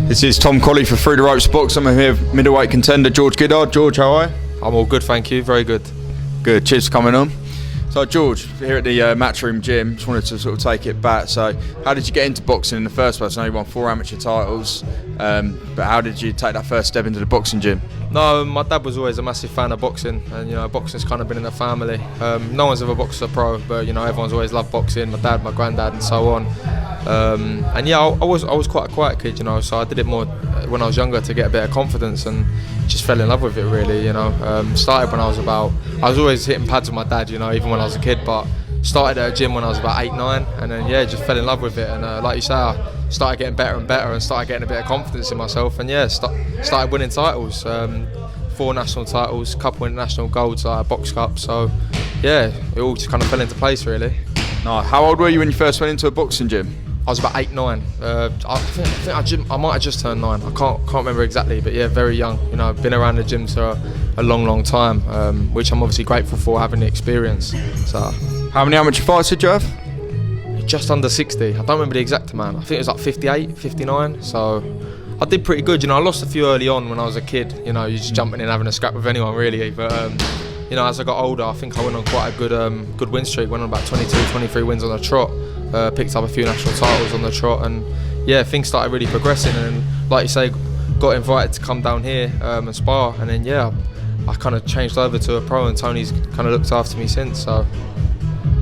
This is Tom Colley for Through the Ropes Box. I'm here with middleweight contender George LIddard. George, how are you? I'm all good, thank you. Very good. Good. Cheers for coming on. So George, here at the Matchroom Gym, just wanted to sort of take it back. So how did you get into boxing in the first place? I know you won 4 amateur titles, but how did you take that first step into the boxing gym? No, my dad was always a massive fan of boxing, and boxing's kind of been in the family. No one's ever boxed a pro, but everyone's always loved boxing. My dad, my granddad, and so on. And yeah, I was quite a quiet kid, so I did it more when I was younger to get a bit of confidence, and just fell in love with it really. Started when I was always hitting pads with my dad, even when I was a kid, but started at a gym when I was about 8, 9, and then just fell in love with it. And like you say, I started getting better and better, and started getting a bit of confidence in myself, and started winning titles. 4 national titles, a couple international golds, box cup. So yeah, it all just kind of fell into place really. No, how old were you when you first went into a boxing gym? I was about 8, 9. I think I might have just turned 9. I can't remember exactly, but yeah, very young. I've been around the gym for a long time, which I'm obviously grateful for having the experience. So, how many amateur fights did you have? Just under 60. I don't remember the exact amount. I think it was like 58, 59. So I did pretty good. I lost a few early on when I was a kid. You're just jumping in having a scrap with anyone really. But as I got older, I think I went on quite a good win streak. Went on about 22, 23 wins on the trot. Picked up a few national titles on the trot, and yeah, things started really progressing. And like you say, got invited to come down here and spar, and then I kind of changed over to a pro, and Tony's kind of looked after me since. So,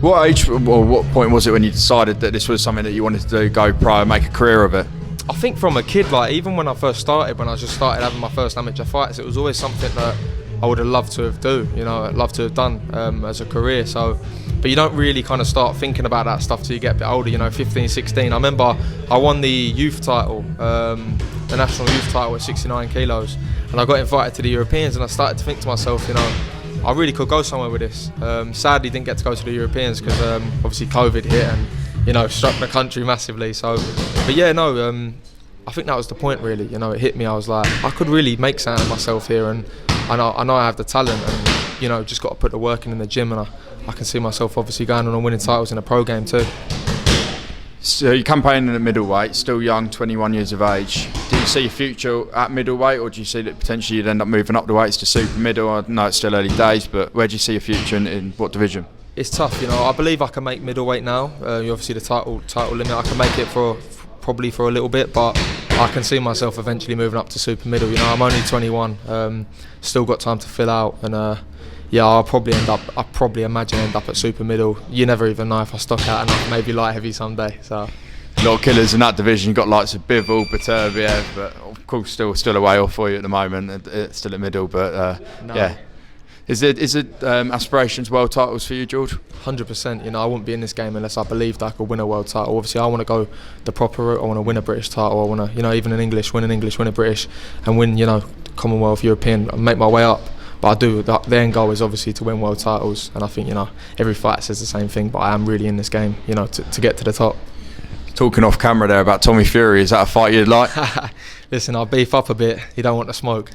what age or what point was it when you decided that this was something that you wanted to do, go pro, and make a career of it? I think from a kid, even when I first started, when I just started having my first amateur fights, it was always something that I would have loved to have loved to have done as a career. So, but you don't really kind of start thinking about that stuff till you get a bit older, 15, 16. I remember I won the youth title, the national youth title at 69 kilos, and I got invited to the Europeans, and I started to think to myself, I really could go somewhere with this. Sadly, didn't get to go to the Europeans because obviously COVID hit and struck the country massively. So, but yeah, no, I think that was the point really. It hit me. I was like, I could really make something of myself here, and I know I have the talent, and just got to put the work in the gym, and I can see myself obviously going on and winning titles in a pro game too. So you're campaigning at middleweight, still young, 21 years of age. Do you see a future at middleweight, or do you see that potentially you'd end up moving up the weights to super middle? I know it's still early days, but where do you see a future in what division? It's tough, I believe I can make middleweight now. Obviously the title limit, I can make it probably for a little bit, but I can see myself eventually moving up to super middle. I'm only 21, still got time to fill out, and I'll probably imagine end up at super middle. You never even know if I stock out enough, maybe light heavy someday. So a lot of killers in that division. You've got likes of Bivol, Beterbiev, but of course still a way off for you at the moment. It's still at middle, but no. Yeah. Is it aspirations world titles for you, George? 100%. I wouldn't be in this game unless I believed I could win a world title. Obviously, I want to go the proper route. I want to win a British title. I want to, even win an English, win a British, and win, Commonwealth, European, and make my way up. But I do. The end goal is obviously to win world titles, and I think every fight says the same thing. But I am really in this game, to get to the top. Talking off camera there about Tommy Fury, is that a fight you'd like? Listen, I'll beef up a bit. You don't want to smoke.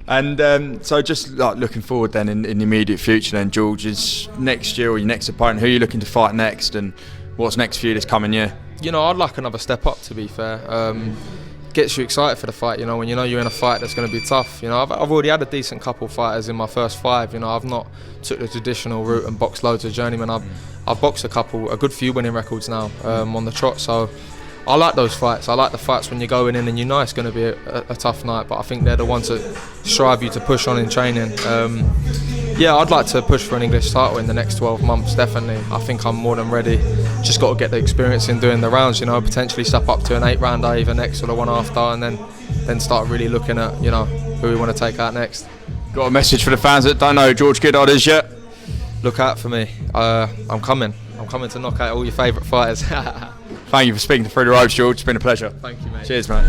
And so just looking forward then in the immediate future then, George, is next year or your next opponent, who are you looking to fight next, and what's next for you this coming year? I'd like another step up, to be fair. Gets you excited for the fight, when you're in a fight that's going to be tough. I've already had a decent couple fighters in my first 5. I've not took the traditional route and boxed loads of journeymen. I've boxed a good few winning records now on the trot, so I like those fights. I like the fights when you're going in and it's going to be a tough night, but I think they're the ones that strive you to push on in training. I'd like to push for an English title in the next 12 months, definitely. I think I'm more than ready. Just got to get the experience in doing the rounds, potentially step up to an 8-rounder either next or the one after, and then start really looking at, who we want to take out next. Got a message for the fans that don't know who George LIddard is yet? Look out for me. I'm coming to knock out all your favourite fighters. Thank you for speaking to Through the Ropes, George. It's been a pleasure. Thank you, mate. Cheers, mate.